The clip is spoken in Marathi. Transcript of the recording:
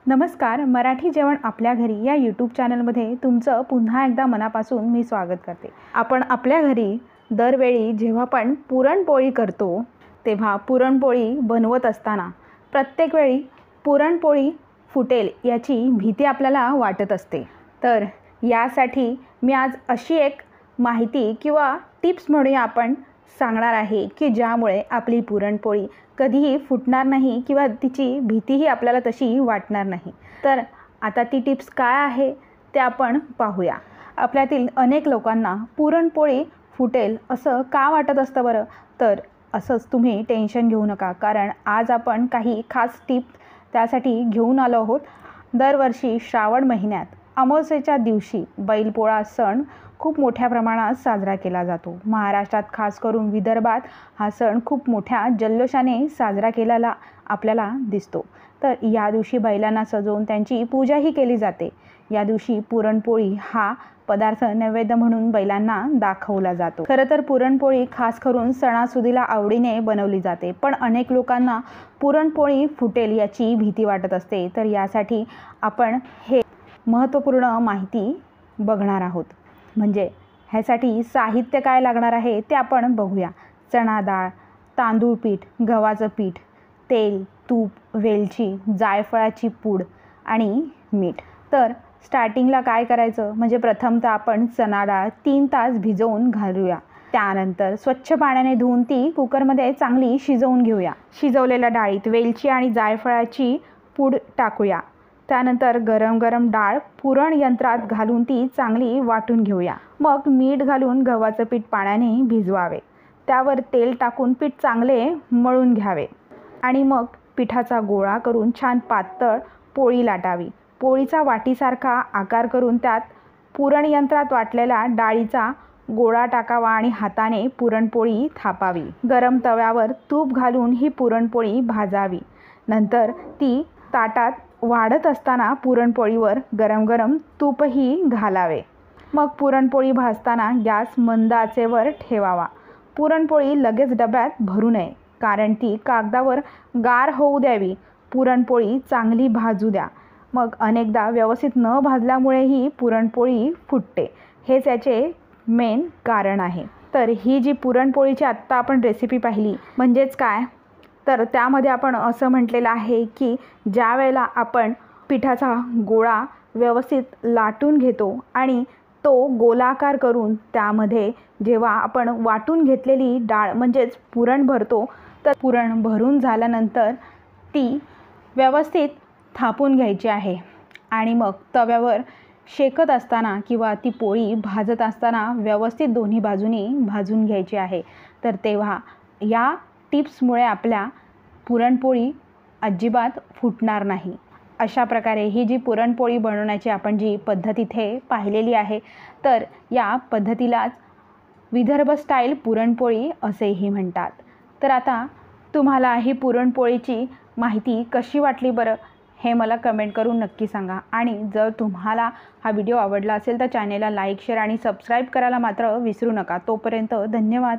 नमस्कार. मराठी जेवण आपल्या घरी या यूट्यूब चॅनलमध्ये तुमचं पुन्हा एकदा मनापासून मी स्वागत करते. आपण आपल्या घरी दरवेळी जेव्हा आपण पुरणपोळी करतो तेव्हा पुरणपोळी बनवत असताना प्रत्येक वेळी पुरणपोळी फुटेल याची भीती आपल्याला वाटत असते. तर यासाठी मी आज अशी एक माहिती किंवा टिप्स म्हणूया आपण सांगणार आहे की ज्यामुळे आपली पुरणपोळी कधीही फुटणार नाही किंवा तिची भीतीही आपल्याला तशी वाटणार नाही. तर आता ती टिप्स काय आहे ते आपण पाहूया. आपल्यातील अनेक लोकांना पुरणपोळी फुटेल असं का वाटत असतं बरं? तर असंच तुम्ही टेन्शन घेऊ नका, कारण आज आपण काही खास टिप्स त्यासाठी घेऊन आलो आहोत. दरवर्षी श्रावण महिन्यात अमावस्येच्या दिवशी बैलपोळा सण खूप मोठ्या प्रमाणात साजरा केला जातो. महाराष्ट्रात खास करून विदर्भात हा सण खूप मोठ्या जल्लोषाने साजरा केलेला आपल्याला दिसतो. तर या दिवशी बैलांना सजवून त्यांची पूजाही केली जाते. या दिवशी पुरणपोळी हा पदार्थ नैवेद्य म्हणून बैलांना दाखवला जातो. खरं तर पुरणपोळी खास करून सणासुदीला आवडीने बनवली जाते, पण अनेक लोकांना पुरणपोळी फुटेल याची भीती वाटत असते. तर यासाठी आपण हे महत्त्वपूर्ण माहिती बघणार आहोत. म्हणजे ह्यासाठी साहित्य काय लागणार आहे ते आपण बघूया. चणा डाळ, तांदूळ पीठ, गव्हाचं पीठ, तेल, तूप, वेलची, जायफळाची पूड आणि मीठ. तर स्टार्टिंगला काय करायचं म्हणजे प्रथमतः आपण चणा डाळ 3 तास भिजवून घालूया. त्यानंतर स्वच्छ पाण्याने धुवून ती कुकरमध्ये चांगली शिजवून घेऊया. शिजवलेल्या डाळीत वेलची आणि जायफळाची पूड टाकूया. त्यानंतर गरम गरम डाळ पुरण यंत्रात घालून ती चांगली वाटून घेऊया. मग मीठ घालून गव्हाचं पीठ पाण्याने भिजवावे. त्यावर तेल टाकून पीठ चांगले मळून घ्यावे आणि मग पिठाचा गोळा करून छान पातळ पोळी लाटावी. पोळीचा वाटीसारखा आकार करून त्यात पुरण यंत्रात वाटलेला डाळीचा गोळा टाकावा आणि हाताने पुरणपोळी थापावी. गरम तव्यावर तूप घालून ही पुरणपोळी भाजावी. नंतर ती ताटात वाढत असताना पुरणपोळीवर गरम गरम तूपही घालावे. मग पुरणपोळी भाजताना गॅस मंद आचेवर ठेवावा. पुरणपोळी लगेच डब्यात भरू नये, कारण ती कागदावर गार होऊ द्यावी. पुरणपोळी चांगली भाजू द्या. मग अनेकदा व्यवस्थित न भाजल्यामुळेही पुरणपोळी फुटते. हेच याचे मेन कारण आहे. तर ही जी पुरणपोळीची आत्ता आपण रेसिपी पाहिली म्हणजेच काय, तर त्यामध्ये आपण असं म्हटलेलं आहे की ज्या वेळेला आपण पिठाचा गोळा व्यवस्थित लाटून घेतो आणि तो गोलाकार करून त्यामध्ये जेव्हा आपण वाटून घेतलेली डाळ म्हणजेच पुरण भरतो, तर पुरण भरून झाल्यानंतर ती व्यवस्थित थापून घ्यायची आहे आणि मग तव्यावर शेकत असताना किंवा ती पोळी भाजत असताना व्यवस्थित दोन्ही बाजूनी भाजून घ्यायची आहे. तर तेव्हा या टिप्समुळे आपल्या पुरणपोळी अजिबात फुटणार नाही. अशा प्रकारे ही जी पुरणपोळी बनवण्याची आपण जी पद्धत इथे पाहिलेली आहे, तर या पद्धतीलाच विदर्भ स्टाईल पुरणपोळी असेही म्हणतात. तर आता तुम्हाला ही पुरणपोळीची माहिती कशी वाटली बरं, हे मला कमेंट करून नक्की सांगा. आणि जर तुम्हाला हा व्हिडिओ आवडला असेल तर चॅनेलला लाईक, शेअर आणि सबस्क्राईब करायला मात्र विसरू नका. तोपर्यंत धन्यवाद.